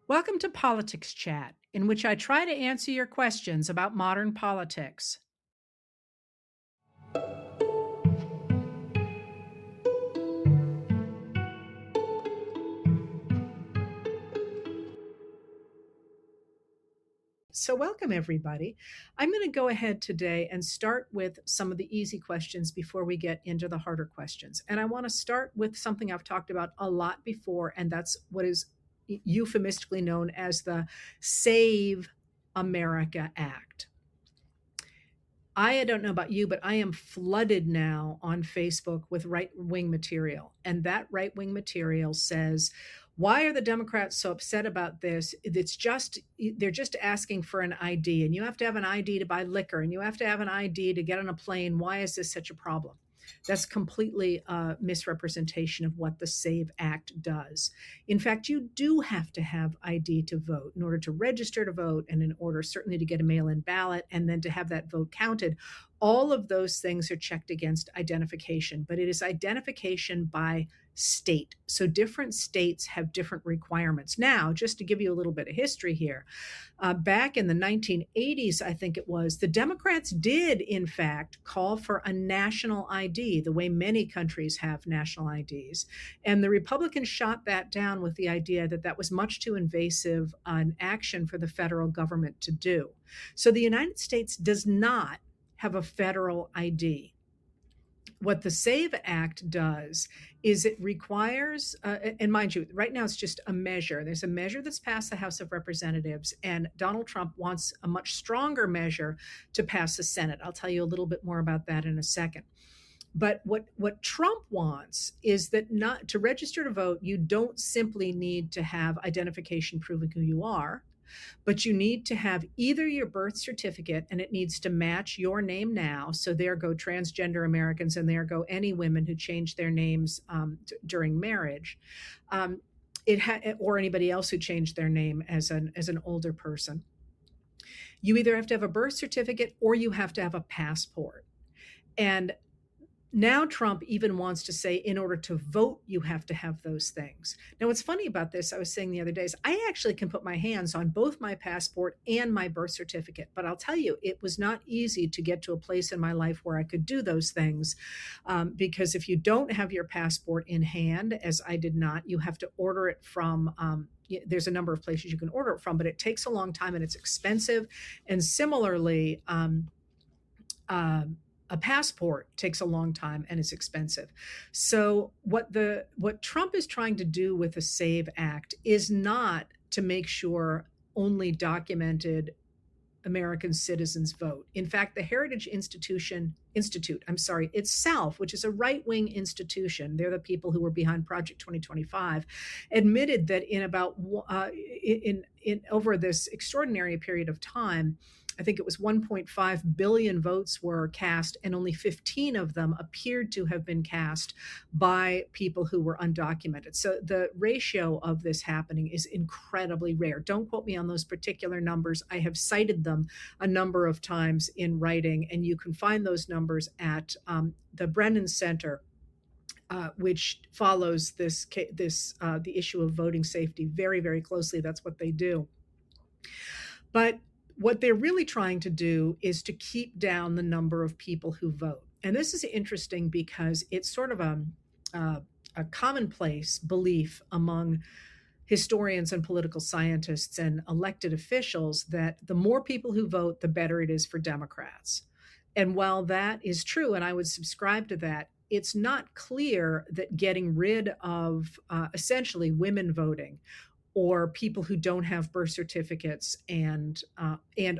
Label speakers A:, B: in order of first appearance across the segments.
A: Welcome to Politics Chat, in which I try to answer your questions about modern politics. So, welcome everybody. I'm going to go ahead today and start with some of the easy questions before we get into the harder questions. And I want to start with something I've talked about a lot before, and that's what is euphemistically known as the Save America Act. I don't know about you, but I am flooded now on Facebook with right wing material. And that right wing material says, why are the Democrats so upset about this? They're just asking for an ID, and you have to have an ID to buy liquor, and you have to have an ID to get on a plane. Why is this such a problem? That's completely a misrepresentation of what the SAVE Act does. In fact, you do have to have ID to vote in order to register to vote and in order certainly to get a mail in ballot and then to have that vote counted. All of those things are checked against identification, but it is identification by state. So different states have different requirements. Now, just to give you a little bit of history here, back in the 1980s, I think it was, the Democrats did, in fact, call for a national ID, the way many countries have national IDs. And the Republicans shot that down with the idea that that was much too invasive an action for the federal government to do. So the United States does not have a federal ID. What the SAVE Act does is it requires, and mind you, right now it's just a measure. There's a measure that's passed the House of Representatives, and Donald Trump wants a much stronger measure to pass the Senate. I'll tell you a little bit more about that in a second. But what Trump wants is that not to register to vote, you don't simply need to have identification proving who you are, but you need to have either your birth certificate and it needs to match your name now. So there go transgender Americans and there go any women who change their names during marriage. Or anybody else who changed their name as an older person. You either have to have a birth certificate or you have to have a passport. And now Trump even wants to say, in order to vote, you have to have those things. Now, what's funny about this, I was saying the other day, is I actually can put my hands on both my passport and my birth certificate. But I'll tell you, it was not easy to get to a place in my life where I could do those things. Because if you don't have your passport in hand, as I did not, you have to order it from there's a number of places you can order it from, but it takes a long time and it's expensive. And similarly, a passport takes a long time and is expensive. So what Trump is trying to do with the SAVE Act is not to make sure only documented American citizens vote. In fact, the Heritage Institute, itself, which is a right-wing institution, they're the people who were behind Project 2025, admitted that in about in over this extraordinary period of time, I think it was 1.5 billion votes were cast, and only 15 of them appeared to have been cast by people who were undocumented. So the ratio of this happening is incredibly rare. Don't quote me on those particular numbers. I have cited them a number of times in writing, and you can find those numbers at the Brennan Center, which follows the issue of voting safety very, very closely. That's what they do. But what they're really trying to do is to keep down the number of people who vote. And this is interesting because it's sort of a commonplace belief among historians and political scientists and elected officials that the more people who vote, the better it is for Democrats. And while that is true, and I would subscribe to that, it's not clear that getting rid of essentially women voting or people who don't have birth certificates and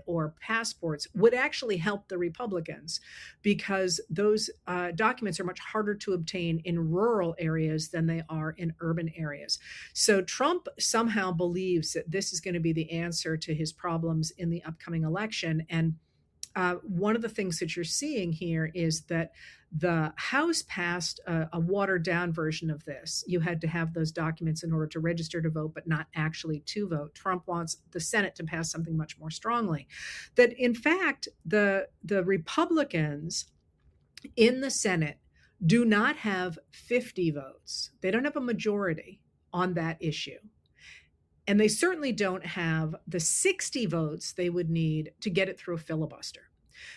A: or passports would actually help the Republicans, because those documents are much harder to obtain in rural areas than they are in urban areas. So Trump somehow believes that this is going to be the answer to his problems in the upcoming election. And one of the things that you're seeing here is that the House passed a watered down version of this. You had to have those documents in order to register to vote, but not actually to vote. Trump wants the Senate to pass something much more strongly. That in fact, the Republicans in the Senate do not have 50 votes. They don't have a majority on that issue. And they certainly don't have the 60 votes they would need to get it through a filibuster.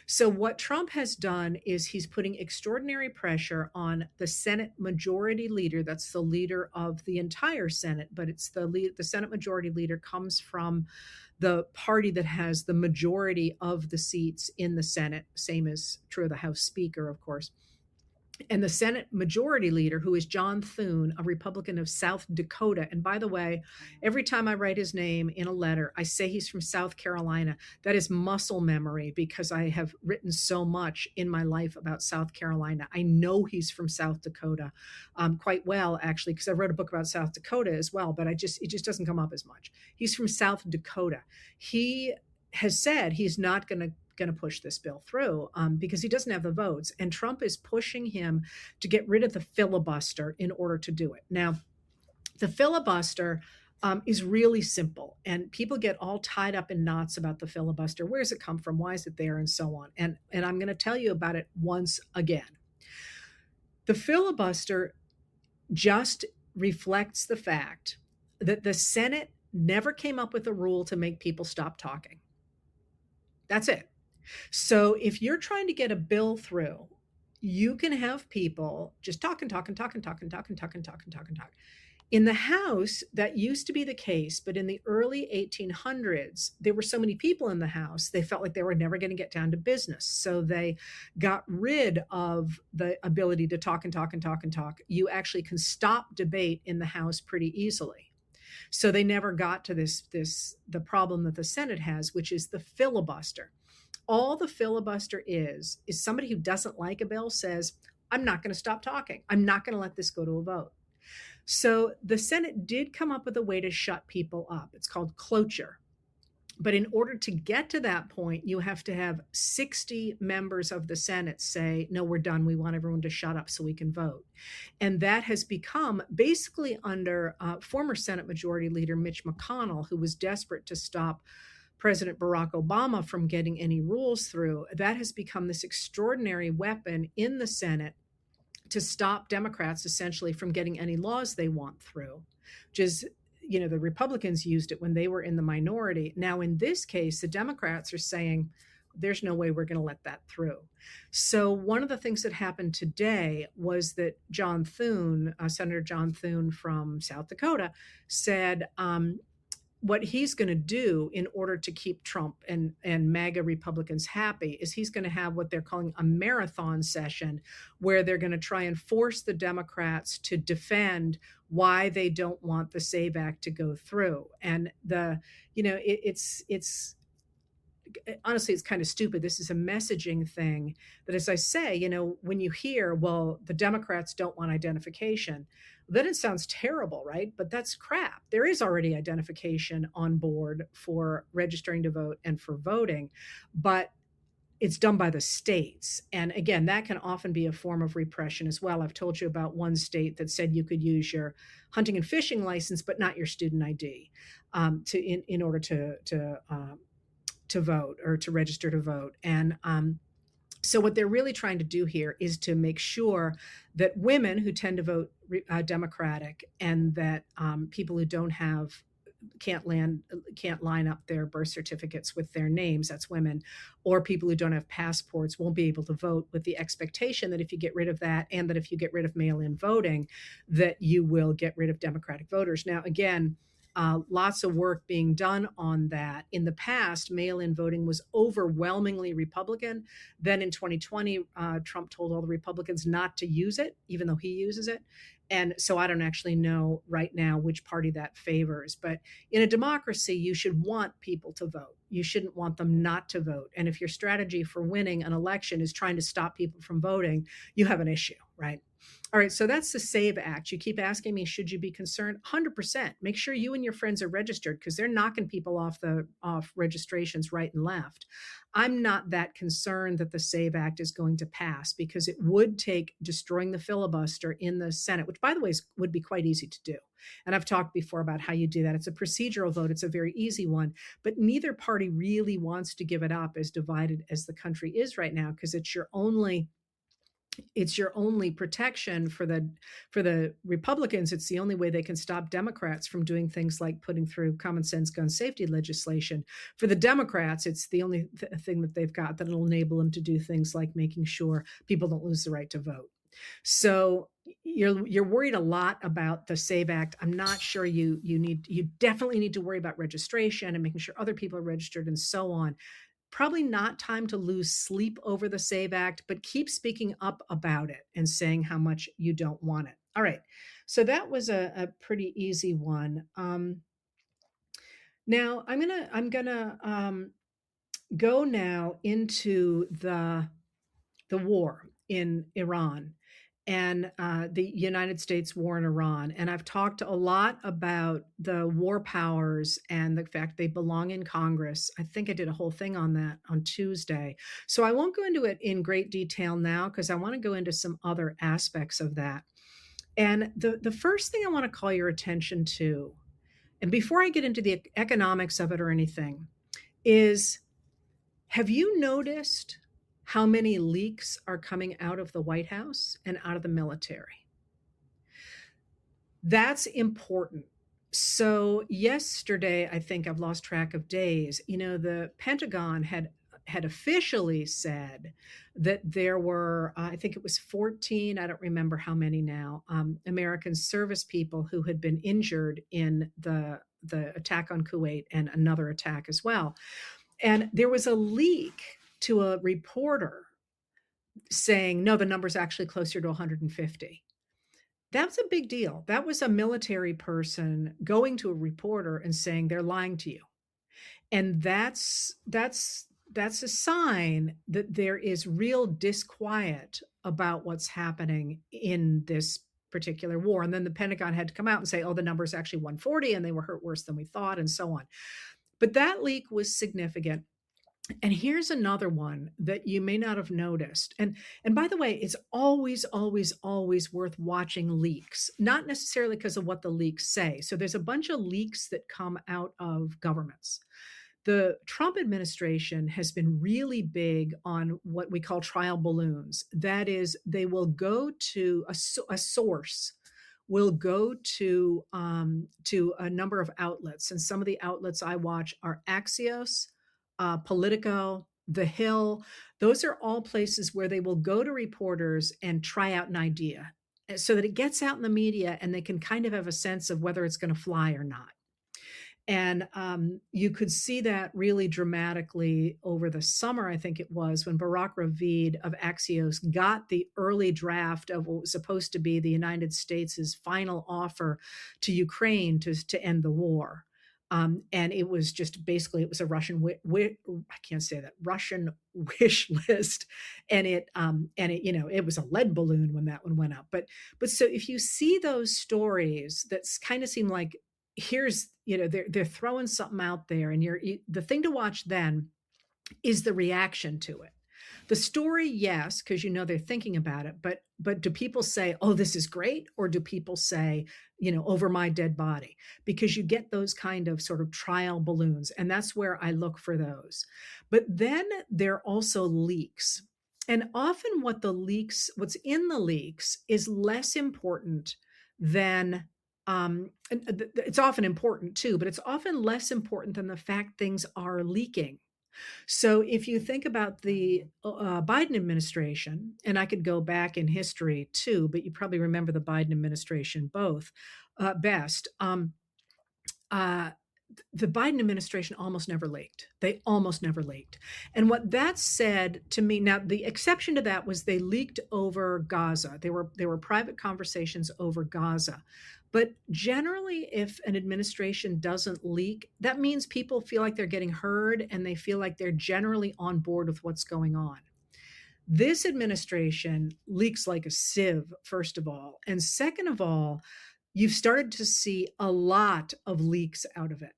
A: So, what Trump has done is he's putting extraordinary pressure on the Senate Majority Leader. That's the leader of the entire Senate, but it's the Senate Majority Leader comes from the party that has the majority of the seats in the Senate, same as true of the House Speaker, of course. And the Senate Majority Leader, who is John Thune, a Republican of South Dakota. And by the way, every time I write his name in a letter, I say he's from South Carolina. That is muscle memory because I have written so much in my life about South Carolina. I know he's from South Dakota quite well, actually, because I wrote a book about South Dakota as well, but it just doesn't come up as much. He's from South Dakota. He has said he's not going to push this bill through because he doesn't have the votes. And Trump is pushing him to get rid of the filibuster in order to do it. Now, the filibuster is really simple, and people get all tied up in knots about the filibuster. Where does it come from? Why is it there? And so on. And I'm going to tell you about it once again. The filibuster just reflects the fact that the Senate never came up with a rule to make people stop talking. That's it. So if you're trying to get a bill through, you can have people just talk and talk and talk and talk and talk and talk and talk and talk and talk. In the House, that used to be the case, but in the early 1800s, there were so many people in the House, they felt like they were never going to get down to business. So they got rid of the ability to talk and talk and talk and talk. You actually can stop debate in the House pretty easily. So they never got to the problem that the Senate has, which is the filibuster. All the filibuster is somebody who doesn't like a bill says, I'm not going to stop talking. I'm not going to let this go to a vote. So the Senate did come up with a way to shut people up. It's called cloture. But in order to get to that point, you have to have 60 members of the Senate say, no, we're done. We want everyone to shut up so we can vote. And that has become basically under former Senate Majority Leader Mitch McConnell, who was desperate to stop President Barack Obama from getting any rules through. That has become this extraordinary weapon in the Senate to stop Democrats essentially from getting any laws they want through, which is, the Republicans used it when they were in the minority. Now, in this case, the Democrats are saying, there's no way we're going to let that through. So one of the things that happened today was that John Thune, Senator John Thune from South Dakota, said, what he's going to do in order to keep Trump and MAGA Republicans happy is he's going to have what they're calling a marathon session where they're going to try and force the Democrats to defend why they don't want the SAVE Act to go through. And it's honestly, it's kind of stupid. This is a messaging thing that, as I say, when you hear, well, the Democrats don't want identification, then it sounds terrible, right? But that's crap. There is already identification on board for registering to vote and for voting, but it's done by the states. And again, that can often be a form of repression as well. I've told you about one state that said you could use your hunting and fishing license, but not your student ID in order to vote or to register to vote. And so what they're really trying to do here is to make sure that women who tend to vote Democratic and that people who can't line up their birth certificates with their names, that's women, or people who don't have passports won't be able to vote, with the expectation that if you get rid of that and that if you get rid of mail-in voting, that you will get rid of Democratic voters. Now, again, lots of work being done on that. In the past, mail-in voting was overwhelmingly Republican. Then in 2020, Trump told all the Republicans not to use it, even though he uses it. And so I don't actually know right now which party that favors. But in a democracy, you should want people to vote. You shouldn't want them not to vote. And if your strategy for winning an election is trying to stop people from voting, you have an issue, right? All right, so that's the SAVE Act. You keep asking me, should you be concerned? 100%. Make sure you and your friends are registered because they're knocking people off registrations right and left. I'm not that concerned that the SAVE Act is going to pass because it would take destroying the filibuster in the Senate, which, by the way, would be quite easy to do. And I've talked before about how you do that. It's a procedural vote. It's a very easy one, but neither party really wants to give it up, as divided as the country is right now, because it's your only It's your only protection for the Republicans. It's the only way they can stop Democrats from doing things like putting through common sense gun safety legislation. For the Democrats, it's the only thing that they've got that'll enable them to do things like making sure people don't lose the right to vote. So you're worried a lot about the SAVE Act. I'm not sure you definitely need to worry about registration and making sure other people are registered and so on. Probably not time to lose sleep over the SAVE Act, but keep speaking up about it and saying how much you don't want it. All right. So that was a pretty easy one. Now I'm gonna go now into the war in Iran and the United States war in Iran. And I've talked a lot about the war powers and the fact they belong in Congress. I think I did a whole thing on that on Tuesday. So I won't go into it in great detail now because I want to go into some other aspects of that. And the first thing I want to call your attention to, and before I get into the economics of it or anything, is have you noticed how many leaks are coming out of the White House and out of the military? That's important. So yesterday, I think I've lost track of days, the Pentagon had officially said that there were, I think it was 14, I don't remember how many now, American service people who had been injured in the attack on Kuwait and another attack as well. And there was a leak to a reporter saying, no, the number's actually closer to 150. That's a big deal. That was a military person going to a reporter and saying they're lying to you. And that's a sign that there is real disquiet about what's happening in this particular war. And then the Pentagon had to come out and say, oh, the number is actually 140 and they were hurt worse than we thought and so on. But that leak was significant. And here's another one that you may not have noticed. And by the way, it's always worth watching leaks, not necessarily because of what the leaks say. So there's a bunch of leaks that come out of governments. The Trump administration has been really big on what we call trial balloons. That is, they will go to a source will go to a number of outlets, and some of the outlets I watch are Axios, Politico, The Hill. Those are all places where they will go to reporters and try out an idea so that it gets out in the media and they can kind of have a sense of whether it's going to fly or not. And you could see that really dramatically over the summer, I think it was, when Barack Ravid of Axios got the early draft of what was supposed to be the United States' final offer to Ukraine to end the war. And it was just basically it was a Russian I can't say that Russian wish list, and it it was a lead balloon when that one went up. But so if you see those stories that kind of seem like here's they're throwing something out there, and the thing to watch then is the reaction to it. The story, yes, because they're thinking about it, but do people say, oh, this is great, or do people say, over my dead body? Because you get those kind of sort of trial balloons, and that's where I look for those. But then there are also leaks, and often what's in the leaks is less important than it's often important too, but it's often less important than the fact things are leaking. So if you think about the Biden administration, and I could go back in history too, but you probably remember the Biden administration both best. Uh, the Biden administration almost never leaked. They almost never leaked. And what that said to me, now the exception to that was they leaked over Gaza. There were private conversations over Gaza. But generally, if an administration doesn't leak, that means people feel like they're getting heard and they feel like they're generally on board with what's going on. This administration leaks like a sieve, first of all. And second of all, you've started to see a lot of leaks out of it.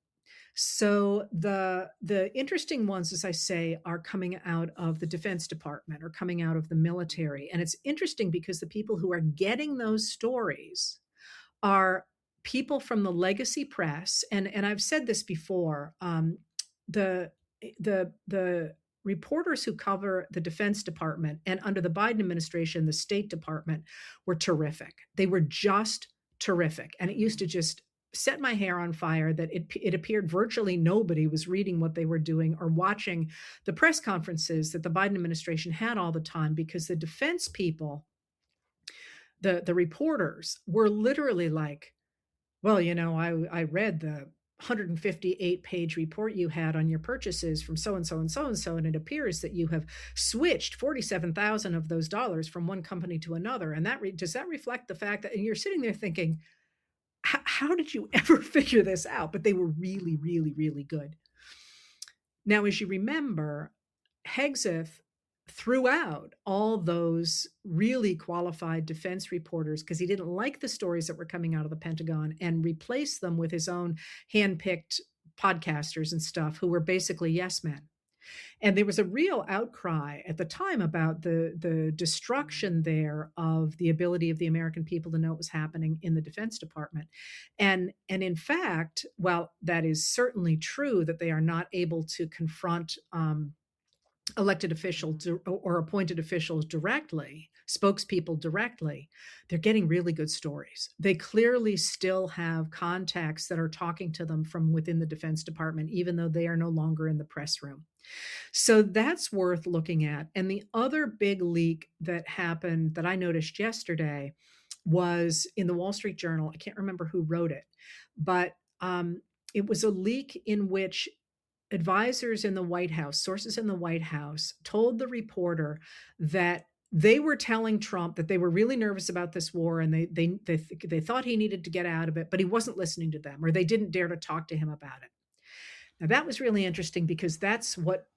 A: So the interesting ones, as I say, are coming out of the Defense Department or coming out of the military. And it's interesting because the people who are getting those stories are people from the legacy press. And I've said this before, the reporters who cover the Defense Department and under the Biden administration, the State Department were terrific. They were just terrific. And it used to just set my hair on fire that it appeared virtually nobody was reading what they were doing or watching the press conferences that the Biden administration had all the time, because the defense people, the reporters, were literally like, well, I read the 158-page report you had on your purchases from so and so and so and so, and it appears that you have switched 47,000 of those dollars from one company to another. And does that reflect the fact that, and you're sitting there thinking, how did you ever figure this out? But they were really, really, really good. Now, as you remember, Hegseth threw out all those really qualified defense reporters because he didn't like the stories that were coming out of the Pentagon, and replaced them with his own handpicked podcasters and stuff who were basically yes men. And there was a real outcry at the time about the destruction there of the ability of the American people to know what was happening in the Defense Department. And in fact, while that is certainly true that they are not able to confront elected officials or appointed officials directly, spokespeople directly, they're getting really good stories. They clearly still have contacts that are talking to them from within the Defense Department, even though they are no longer in the press room. So that's worth looking at. And the other big leak that happened that I noticed yesterday was in the Wall Street Journal. I can't remember who wrote it, but it was a leak in which advisors in the White House, sources in the White House, told the reporter that they were telling Trump that they were really nervous about this war, and they thought he needed to get out of it, but he wasn't listening to them, or they didn't dare to talk to him about it. Now that was really interesting, because that's what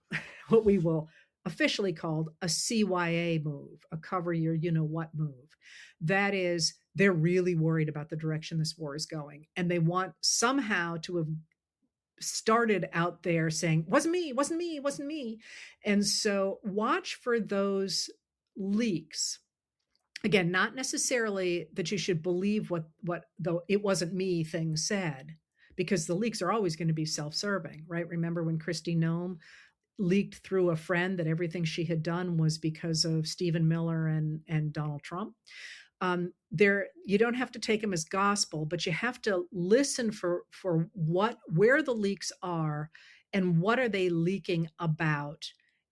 A: we will officially called a CYA move, a cover your what move. That is, they're really worried about the direction this war is going, and they want somehow to have started out there saying, wasn't me, wasn't me, wasn't me. And so watch for those leaks. Again, not necessarily that you should believe what the it wasn't me thing said, because the leaks are always going to be self-serving, right? Remember when Kristi Noem leaked through a friend that everything she had done was because of Stephen Miller and Donald Trump? You don't have to take them as gospel, but you have to listen for where the leaks are, and what are they leaking about,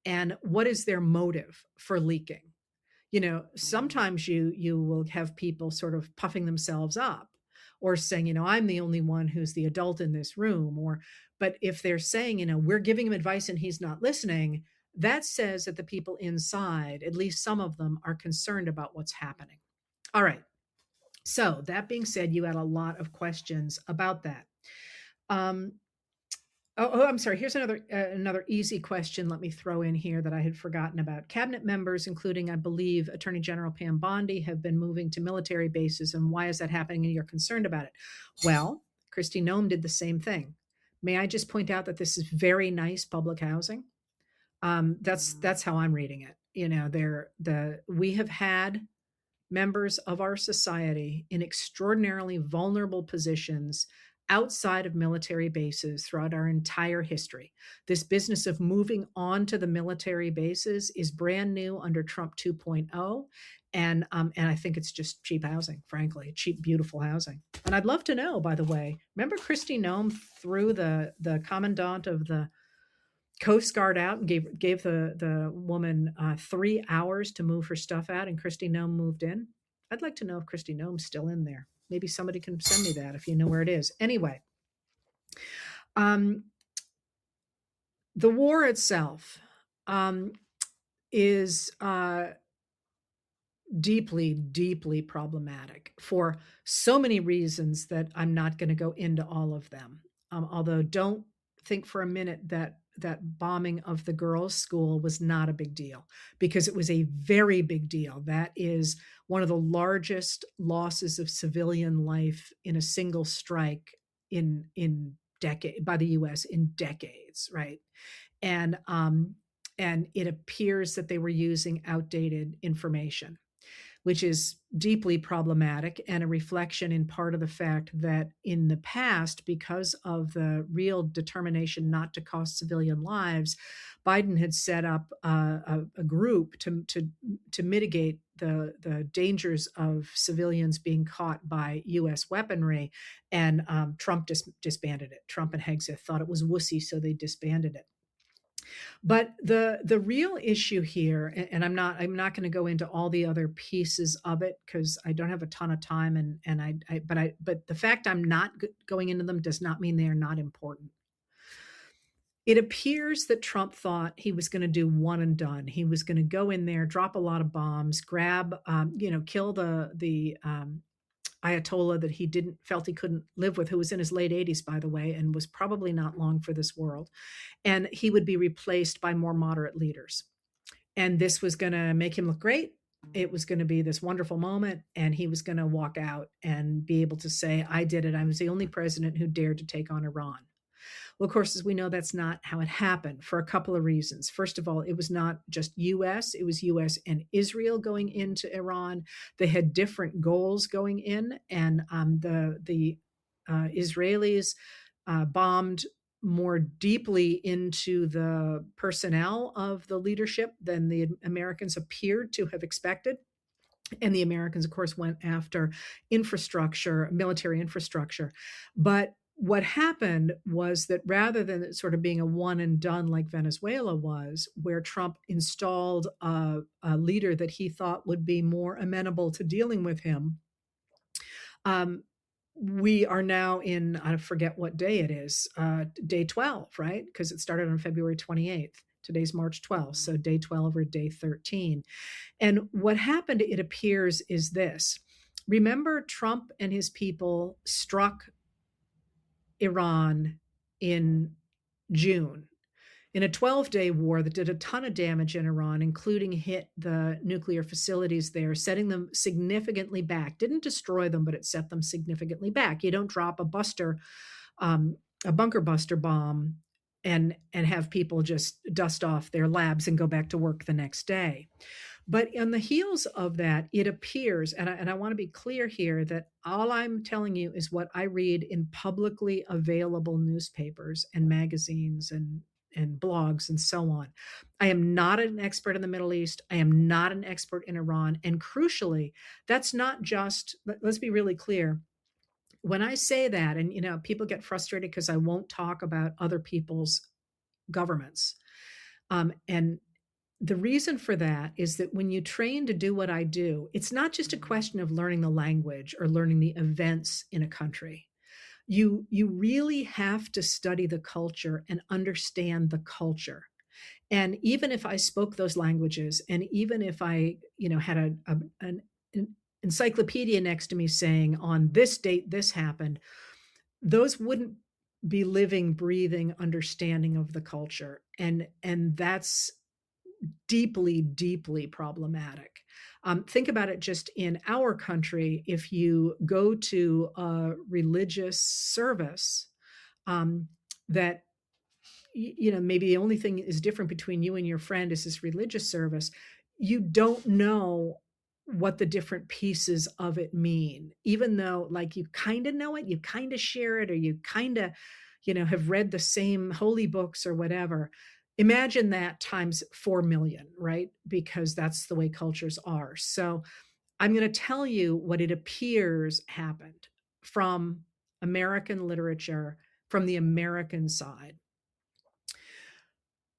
A: and what is their motive for leaking. Sometimes you will have people sort of puffing themselves up, or saying, I'm the only one who's the adult in this room, but if they're saying, we're giving him advice and he's not listening, that says that the people inside, at least some of them, are concerned about what's happening. All right. So that being said, you had a lot of questions about that. I'm sorry. Here's another easy question. Let me throw in here that I had forgotten about. Cabinet members, including, I believe, Attorney General Pam Bondi, have been moving to military bases. And why is that happening? And you're concerned about it. Well, Kristi Noem did the same thing. May I just point out that this is very nice public housing? That's how I'm reading it. We have had members of our society in extraordinarily vulnerable positions outside of military bases throughout our entire history. This business of moving on to the military bases is brand new under Trump 2.0. And I think it's just cheap housing, frankly, cheap, beautiful housing. And I'd love to know, by the way, remember Kristi Noem threw the commandant of the Coast Guard out and gave the woman 3 hours to move her stuff out, and Kristi Noem moved in? I'd like to know if Kristi Noem's still in there. Maybe somebody can send me that if you know where it is. Anyway, the war itself is deeply, deeply problematic for so many reasons that I'm not going to go into all of them. Although don't think for a minute that bombing of the girls' school was not a big deal, because it was a very big deal. That is one of the largest losses of civilian life in a single strike in by the U.S. in decades, right? And it appears that they were using outdated information. which is deeply problematic and a reflection in part of the fact that in the past, because of the real determination not to cost civilian lives, Biden had set up a group to mitigate the dangers of civilians being caught by U.S. weaponry, and Trump disbanded it. Trump and Hegseth thought it was wussy, so they disbanded it. But the real issue here, and I'm not going to go into all the other pieces of it because I don't have a ton of time, but the fact I'm not going into them does not mean they are not important. It appears that Trump thought he was going to do one and done. He was going to go in there, drop a lot of bombs, grab, kill the Ayatollah that he didn't felt he couldn't live with, who was in his late 80s, by the way, and was probably not long for this world. And he would be replaced by more moderate leaders. And this was going to make him look great. It was going to be this wonderful moment, and he was going to walk out and be able to say, I did it. I was the only president who dared to take on Iran. Well, of course, as we know, that's not how it happened for a couple of reasons. First of all, it was not just US, it was US and Israel going into Iran. They had different goals going in, and the Israelis bombed more deeply into the personnel of the leadership than the Americans appeared to have expected. And the Americans, of course, went after infrastructure, military infrastructure. But what happened was that rather than sort of being a one and done like Venezuela was, where Trump installed a leader that he thought would be more amenable to dealing with him, we are now in, I forget what day it is, day 12, right? Because it started on February 28th. Today's March 12th, so day 12 or day 13. And what happened, it appears, is this. Remember, Trump and his people struck Iran in June in a 12-day war that did a ton of damage in Iran, including hit the nuclear facilities there, setting them significantly back. Didn't destroy them, but it set them significantly back. You don't drop a bunker buster bomb and have people just dust off their labs and go back to work the next day. But on the heels of that, it appears, and I want to be clear here, that all I'm telling you is what I read in publicly available newspapers and magazines and blogs and so on. I am not an expert in the Middle East. I am not an expert in Iran. And crucially, that's not just, let's be really clear. When I say that, and people get frustrated because I won't talk about other people's governments. And the reason for that is that when you train to do what I do, it's not just a question of learning the language or learning the events in a country. You really have to study the culture and understand the culture. And even if I spoke those languages, and even if I, had an encyclopedia next to me saying on this date this happened, those wouldn't be living, breathing understanding of the culture. And that's deeply, deeply problematic. Think about it just in our country. If you go to a religious service, that, maybe the only thing is different between you and your friend is this religious service, you don't know what the different pieces of it mean, even though like you kind of know it, you kind of share it, or you kind of, have read the same holy books or whatever. Imagine that times 4 million, right? Because that's the way cultures are. So I'm going to tell you what it appears happened from American literature, from the American side.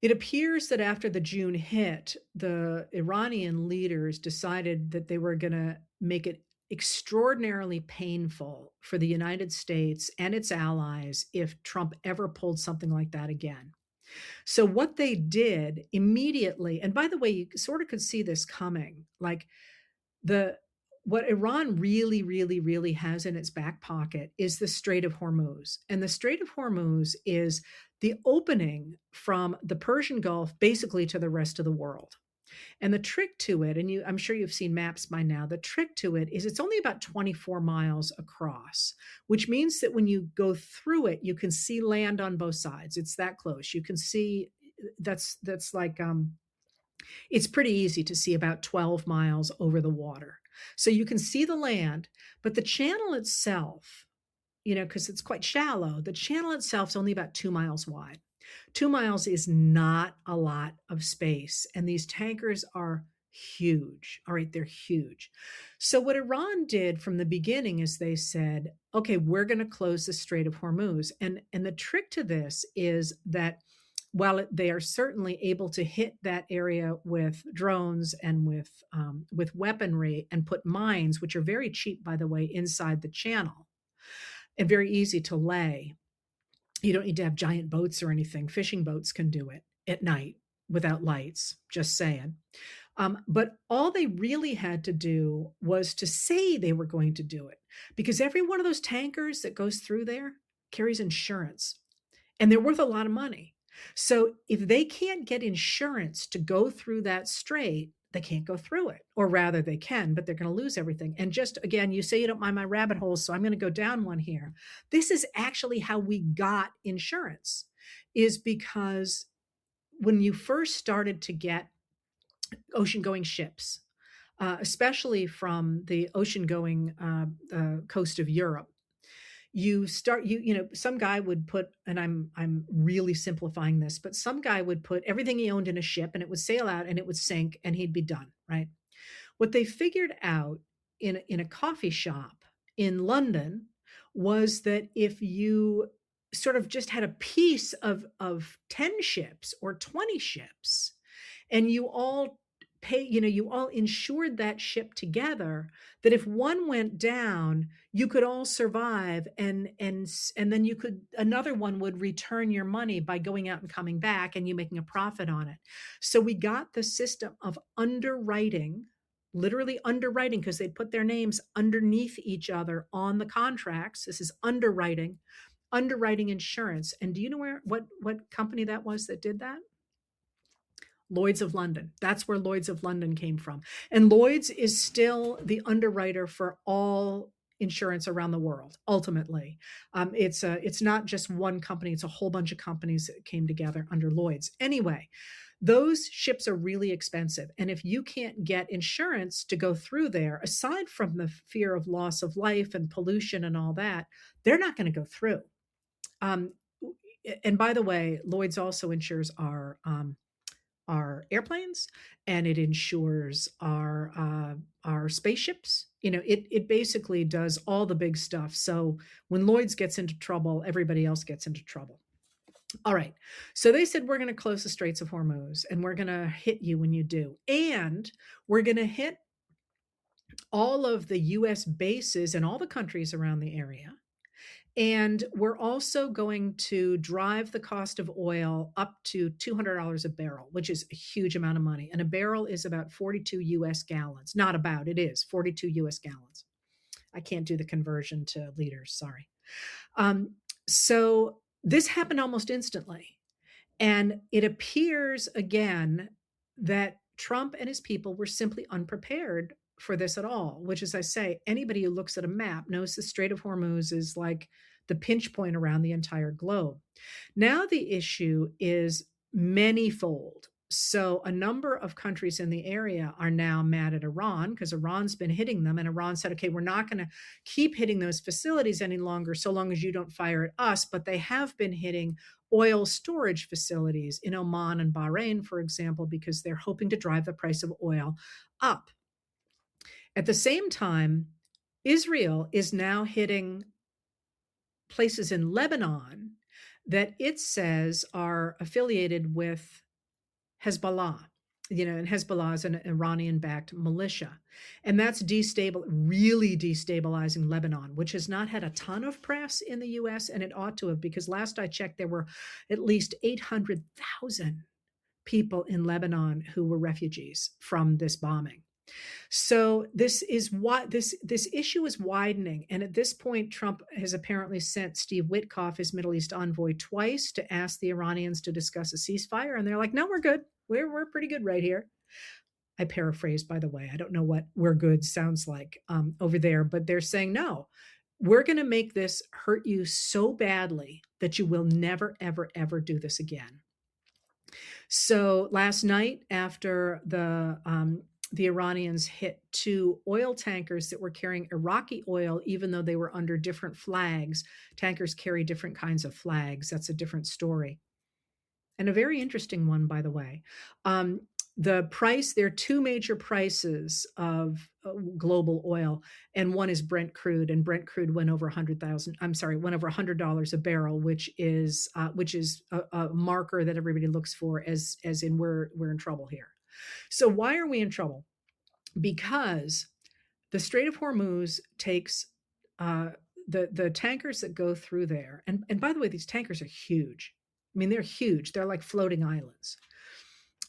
A: It appears that after the June hit, the Iranian leaders decided that they were going to make it extraordinarily painful for the United States and its allies if Trump ever pulled something like that again. So what they did immediately, and by the way, you sort of could see this coming, like what Iran really, really, really has in its back pocket is the Strait of Hormuz. And the Strait of Hormuz is the opening from the Persian Gulf basically to the rest of the world. And the trick to it, and I'm sure you've seen maps by now, the trick to it is it's only about 24 miles across, which means that when you go through it, you can see land on both sides. It's that close. You can see that's like, it's pretty easy to see about 12 miles over the water. So you can see the land, but the channel itself, because it's quite shallow, the channel itself is only about 2 miles wide. 2 miles is not a lot of space. And these tankers are huge. All right, they're huge. So, what Iran did from the beginning is they said, okay, we're going to close the Strait of Hormuz. And the trick to this is that while they are certainly able to hit that area with drones and with weaponry and put mines, which are very cheap, by the way, inside the channel and very easy to lay, you don't need to have giant boats or anything. Fishing boats can do it at night without lights, just saying. But all they really had to do was to say they were going to do it, because every one of those tankers that goes through there carries insurance, and they're worth a lot of money. So if they can't get insurance to go through that strait, they can't go through it. Or rather, they can, but they're going to lose everything. And just again, you say you don't mind my rabbit holes, so I'm going to go down one here. This is actually how we got insurance, is because when you first started to get ocean going ships, especially from the ocean going coast of Europe, some guy would put, and I'm really simplifying this, but some guy would put everything he owned in a ship, and it would sail out and it would sink and he'd be done, right? What they figured out in a coffee shop in London was that if you sort of just had a piece of 10 ships or 20 ships, and you all insured that ship together, that if one went down, you could all survive, and then another one would return your money by going out and coming back and you making a profit on it. So we got the system of underwriting, literally underwriting, because they put their names underneath each other on the contracts. This is underwriting insurance. And do you know what company that was that did that? Lloyd's of London. That's where Lloyd's of London came from. And Lloyd's is still the underwriter for all insurance around the world. Ultimately, it's not just one company; it's a whole bunch of companies that came together under Lloyd's. Anyway, those ships are really expensive, and if you can't get insurance to go through there, aside from the fear of loss of life and pollution and all that, they're not going to go through. Um, and by the way, Lloyd's also insures our airplanes, and it insures our spaceships. It basically does all the big stuff. So when Lloyd's gets into trouble, everybody else gets into trouble. All right. So they said, we're going to close the Straits of Hormuz, and we're going to hit you when you do. And we're going to hit all of the US bases in all the countries around the area. And we're also going to drive the cost of oil up to $200 a barrel, which is a huge amount of money. And a barrel is about 42 US gallons. Not about, it is 42 US gallons. I can't do the conversion to liters, sorry. So this happened almost instantly. And it appears again that Trump and his people were simply unprepared for this at all, which, as I say, anybody who looks at a map knows the Strait of Hormuz is like the pinch point around the entire globe. Now the issue is manyfold. So a number of countries in the area are now mad at Iran because Iran's been hitting them, and Iran said, okay, we're not going to keep hitting those facilities any longer so long as you don't fire at us. But they have been hitting oil storage facilities in Oman and Bahrain, for example, because they're hoping to drive the price of oil up. At the same time, Israel is now hitting places in Lebanon that it says are affiliated with Hezbollah. And Hezbollah is an Iranian-backed militia. And that's really destabilizing Lebanon, which has not had a ton of press in the US, and it ought to have, because last I checked, there were at least 800,000 people in Lebanon who were refugees from this bombing. So this is what this issue is widening. And at this point, Trump has apparently sent Steve Witkoff, his Middle East envoy, twice to ask the Iranians to discuss a ceasefire. And they're like, no, we're good. We're pretty good right here. I paraphrase, by the way. I don't know what we're good sounds like over there, but they're saying, no, we're going to make this hurt you so badly that you will never, ever, ever do this again. So last night, after the the Iranians hit two oil tankers that were carrying Iraqi oil, even though they were under different flags. Tankers carry different kinds of flags. That's a different story. And a very interesting one, by the way. Um, the price, there are two major prices of global oil, and one is Brent crude, and Brent crude went over 100,000. I'm sorry, went over $100 a barrel, which is a marker that everybody looks for as in we're in trouble here. So why are we in trouble? Because the Strait of Hormuz takes uh, the tankers that go through there, and by the way, these tankers are huge. I mean, they're huge. They're like floating islands.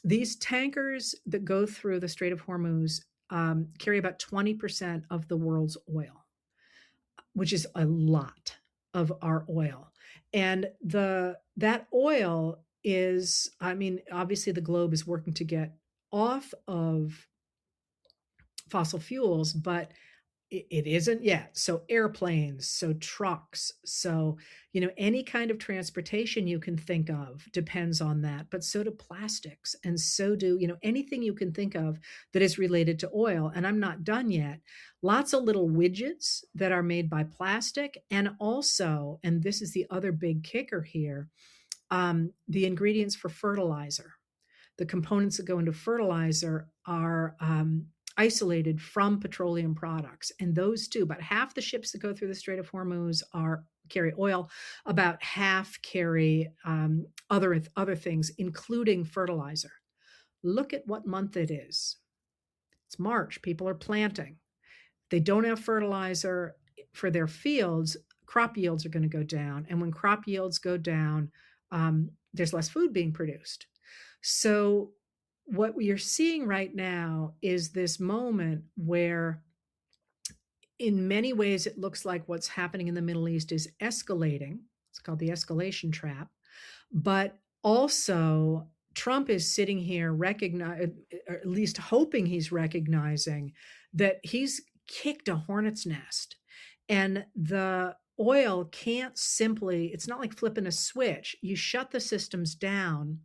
A: These tankers that go through the Strait of Hormuz carry about 20% of the world's oil, which is a lot of our oil. And that oil is, I mean, obviously the globe is working to get off of fossil fuels, but it isn't yet. So airplanes, so trucks, so any kind of transportation you can think of depends on that. But so do plastics, and so do anything you can think of that is related to oil. And I'm not done yet. Lots of little widgets that are made by plastic, and also, and this is the other big kicker here, the ingredients for fertilizer. The components that go into fertilizer are isolated from petroleum products, and those too. About half the ships that go through the Strait of Hormuz carry oil. About half carry other things, including fertilizer. Look at what month it is. It's March. People are planting. They don't have fertilizer for their fields. Crop yields are going to go down, and when crop yields go down, there's less food being produced. So what we are seeing right now is this moment where, in many ways, it looks like what's happening in the Middle East is escalating. It's called the escalation trap. But also, Trump is sitting here, or at least hoping he's recognizing that he's kicked a hornet's nest, and the oil can't simply, it's not like flipping a switch. You shut the systems down,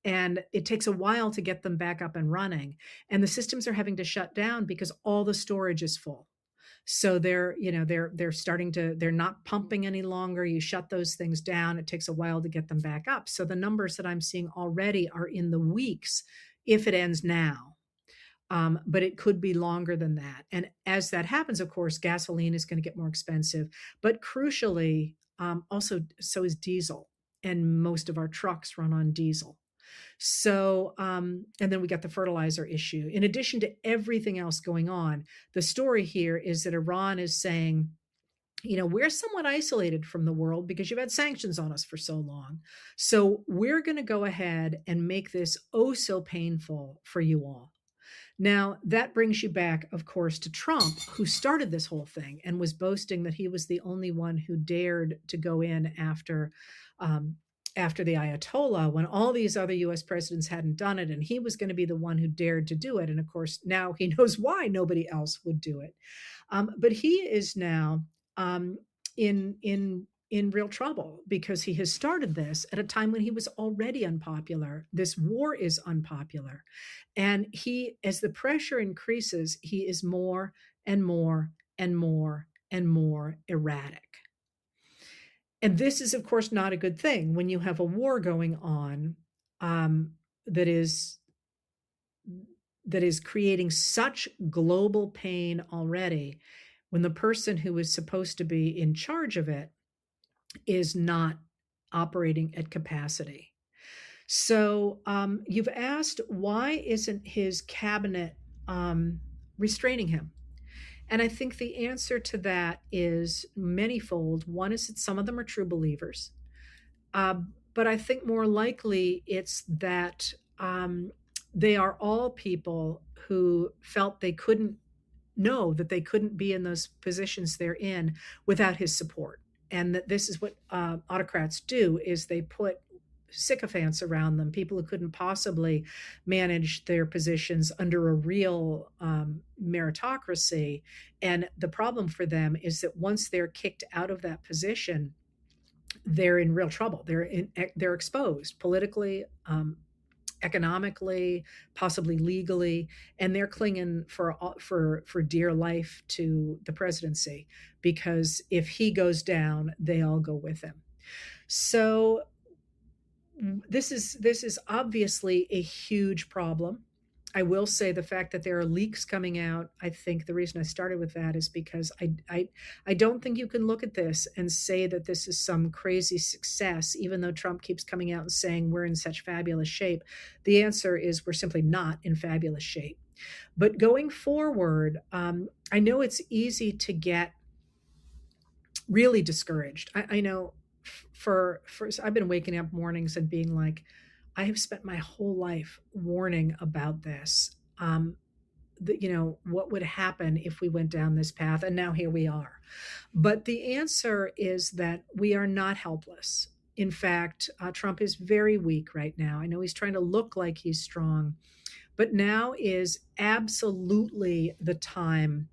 A: and it takes a while to get them back up and running, and the systems are having to shut down because all the storage is full. So they're starting to, they're not pumping any longer. You shut those things down, it takes a while to get them back up. So the numbers that I'm seeing already are in the weeks if it ends now. But it could be longer than that. And as that happens, of course, gasoline is going to get more expensive. But crucially, also, so is diesel. And most of our trucks run on diesel. So, and then we got the fertilizer issue. In addition to everything else going on, the story here is that Iran is saying, we're somewhat isolated from the world because you've had sanctions on us for so long. So we're going to go ahead and make this oh so painful for you all. Now, that brings you back, of course, to Trump, who started this whole thing and was boasting that he was the only one who dared to go in after the Ayatollah, when all these other US presidents hadn't done it, and he was going to be the one who dared to do it. And of course, now he knows why nobody else would do it. But he is now in real trouble because he has started this at a time when he was already unpopular. This war is unpopular. And he, as the pressure increases, he is more and more and more and more erratic. And this is, of course, not a good thing when you have a war going on that is creating such global pain already, when the person who is supposed to be in charge of it is not operating at capacity. So you've asked, why isn't his cabinet restraining him? And I think the answer to that is manyfold. One is that some of them are true believers. But I think more likely it's that they are all people who felt they couldn't know that they couldn't be in those positions they're in without his support. And that this is what autocrats do, is they put sycophants around them, people who couldn't possibly manage their positions under a real meritocracy. And the problem for them is that once they're kicked out of that position, they're in real trouble. They're exposed politically, economically, possibly legally, and they're clinging for dear life to the presidency because if he goes down, they all go with him. So this is obviously a huge problem. I will say the fact that there are leaks coming out, I think the reason I started with that is because I don't think you can look at this and say that this is some crazy success, even though Trump keeps coming out and saying we're in such fabulous shape. The answer is we're simply not in fabulous shape. But going forward, I know it's easy to get really discouraged. I know for I've been waking up mornings and being like, I have spent my whole life warning about this. What would happen if we went down this path, and now here we are. But the answer is that we are not helpless. In fact, Trump is very weak right now. I know he's trying to look like he's strong, but now is absolutely the time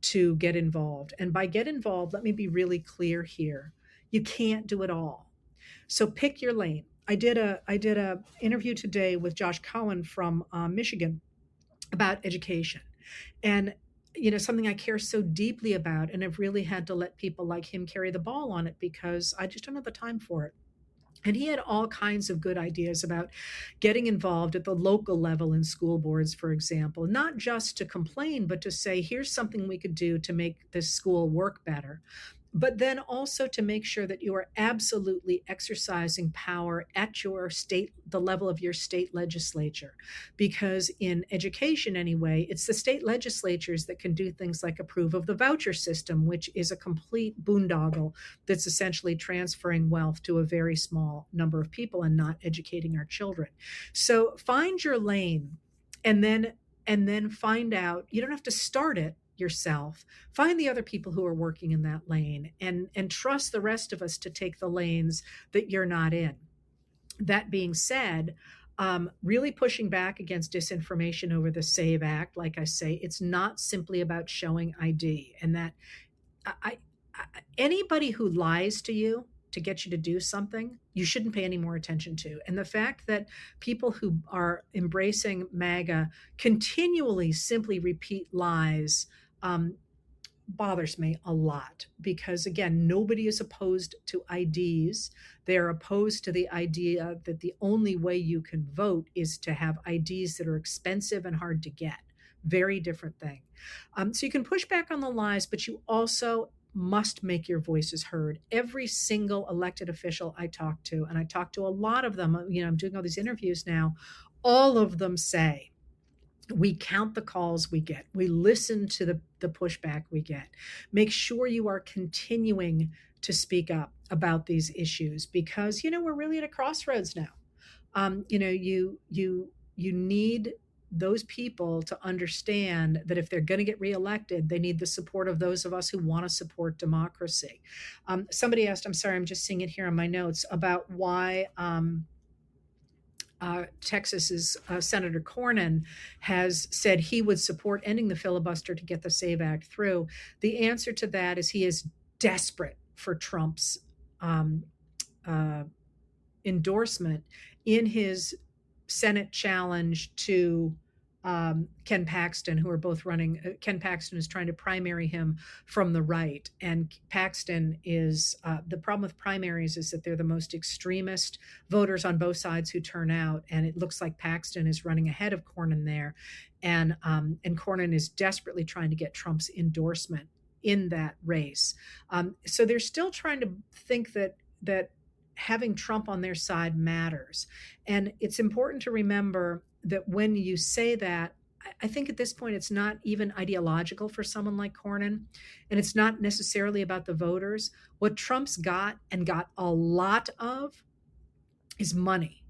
A: to get involved. And by get involved, let me be really clear here. You can't do it all. So pick your lane. I did a interview today with Josh Cohen from Michigan about education, and something I care so deeply about, and I've really had to let people like him carry the ball on it because I just don't have the time for it. And he had all kinds of good ideas about getting involved at the local level in school boards, for example, not just to complain, but to say, here's something we could do to make this school work better. But then also to make sure that you are absolutely exercising power at your state, the level of your state legislature. Because in education, anyway, it's the state legislatures that can do things like approve of the voucher system, which is a complete boondoggle that's essentially transferring wealth to a very small number of people and not educating our children. So find your lane, and then find out, you don't have to start it yourself. Find the other people who are working in that lane, and trust the rest of us to take the lanes that you're not in. That being said, really pushing back against disinformation over the SAVE Act. Like I say, it's not simply about showing ID, and that I, anybody who lies to you to get you to do something, you shouldn't pay any more attention to. And the fact that people who are embracing MAGA continually simply repeat lies bothers me a lot, because again, nobody is opposed to IDs. They're opposed to the idea that the only way you can vote is to have IDs that are expensive and hard to get. Very different thing. So you can push back on the lies, but you also must make your voices heard. Every single elected official I talk to, and I talk to a lot of them, I'm doing all these interviews now, all of them say, we count the calls we get. We listen to the pushback we get. Make sure you are continuing to speak up about these issues, because, we're really at a crossroads now. You need those people to understand that if they're going to get reelected, they need the support of those of us who want to support democracy. Somebody asked, I'm sorry, I'm just seeing it here on my notes, about why Texas's Senator Cornyn has said he would support ending the filibuster to get the SAVE Act through. The answer to that is he is desperate for Trump's endorsement in his Senate challenge to Ken Paxton, who are both running. Ken Paxton is trying to primary him from the right. And Paxton is, the problem with primaries is that they're the most extremist voters on both sides who turn out. And it looks like Paxton is running ahead of Cornyn there. And Cornyn is desperately trying to get Trump's endorsement in that race. So they're still trying to think that having Trump on their side matters. And it's important to remember that when you say that, I think at this point it's not even ideological for someone like Cornyn, and it's not necessarily about the voters. What Trump's got, and got a lot of, is money.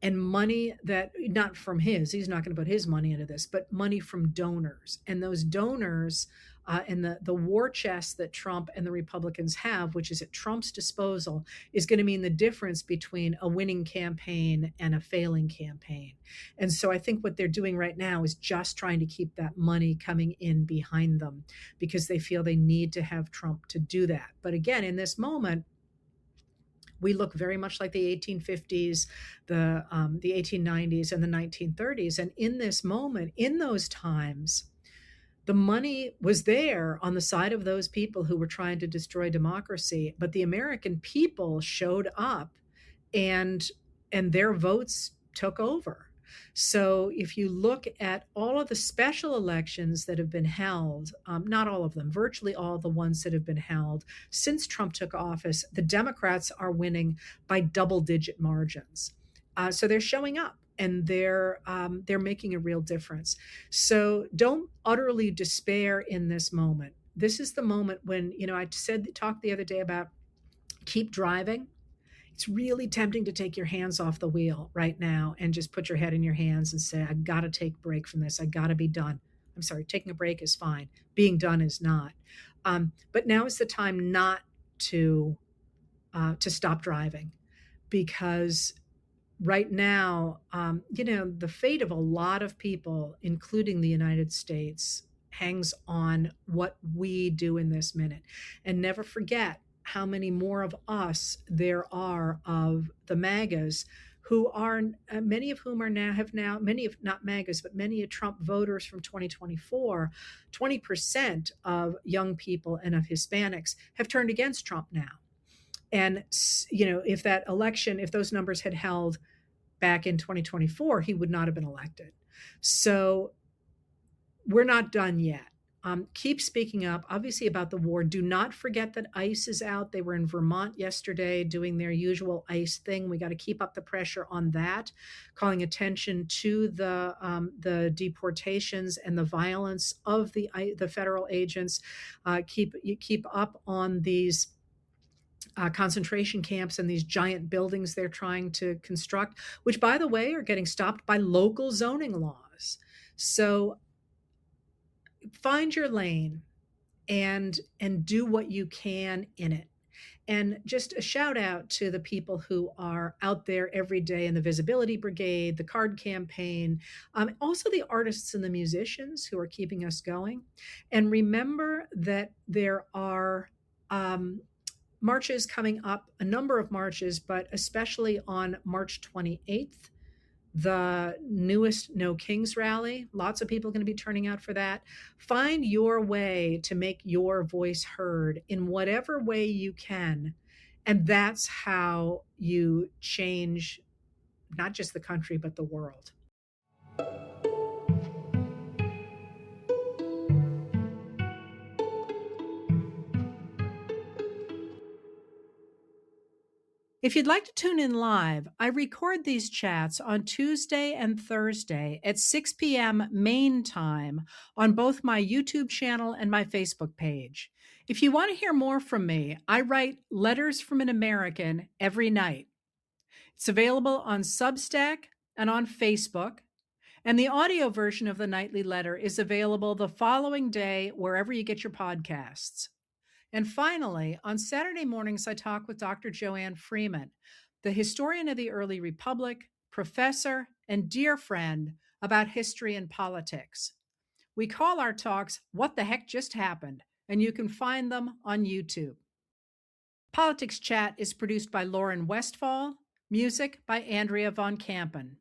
A: And money that, not from he's not going to put his money into this, but money from donors. And those donors and the war chest that Trump and the Republicans have, which is at Trump's disposal, is going to mean the difference between a winning campaign and a failing campaign. And so I think what they're doing right now is just trying to keep that money coming in behind them, because they feel they need to have Trump to do that. But again, in this moment, We look very much like the 1850s, the 1890s, and the 1930s. And in this moment, in those times, the money was there on the side of those people who were trying to destroy democracy, but the American people showed up, and their votes took over. So if you look at all of the special elections that have been held, not all of them, virtually all the ones that have been held since Trump took office, the Democrats are winning by double-digit margins. So they're showing up, and they're making a real difference. So don't utterly despair in this moment. This is the moment when, I talked the other day about keep driving. It's really tempting to take your hands off the wheel right now and just put your head in your hands and say, I got to take a break from this. I got to be done. I'm sorry, taking a break is fine. Being done is not. But now is the time not to stop driving, because right now, the fate of a lot of people, including the United States, hangs on what we do in this minute. And never forget how many more of us there are of the MAGAs who are, many of whom are now, many of, not MAGAs, but many of Trump voters from 2024, 20% of young people and of Hispanics have turned against Trump now. And, if that election, if those numbers had held back in 2024, he would not have been elected. So we're not done yet. Keep speaking up, obviously, about the war. Do not forget that ICE is out. They were in Vermont yesterday doing their usual ICE thing. We got to keep up the pressure on that, calling attention to the deportations and the violence of the federal agents. Keep up on these concentration camps and these giant buildings they're trying to construct, which, by the way, are getting stopped by local zoning laws. So find your lane and do what you can in it. And just a shout out to the people who are out there every day in the Visibility Brigade, the card campaign, also the artists and the musicians who are keeping us going. And remember that there are marches coming up, a number of marches, but especially on March 28th, the newest No Kings rally. Lots of people are going to be turning out for that. Find your way to make your voice heard in whatever way you can. And that's how you change not just the country, but the world. If you'd like to tune in live, I record these chats on Tuesday and Thursday at 6 p.m. Maine time on both my YouTube channel and my Facebook page. If you want to hear more from me, I write Letters from an American every night. It's available on Substack and on Facebook, and the audio version of the nightly letter is available the following day wherever you get your podcasts. And finally, on Saturday mornings, I talk with Dr. Joanne Freeman, the historian of the early republic, professor, and dear friend about history and politics. We call our talks What the Heck Just Happened, and you can find them on YouTube. Politics Chat is produced by Lauren Westfall, music by Andrea Von Kampen.